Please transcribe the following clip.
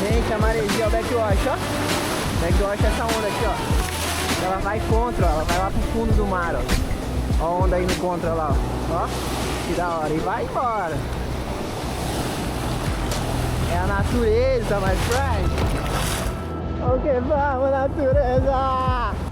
Gente, a maresia é o backwash, ó. Backwash é essa onda aqui, ó. Ela vai contra, ó. Ela vai lá pro fundo do mar, ó. Ó a onda indo contra lá, ó. Ó, que da hora. E vai embora. É a natureza, my friend. Ok, vamos, natureza!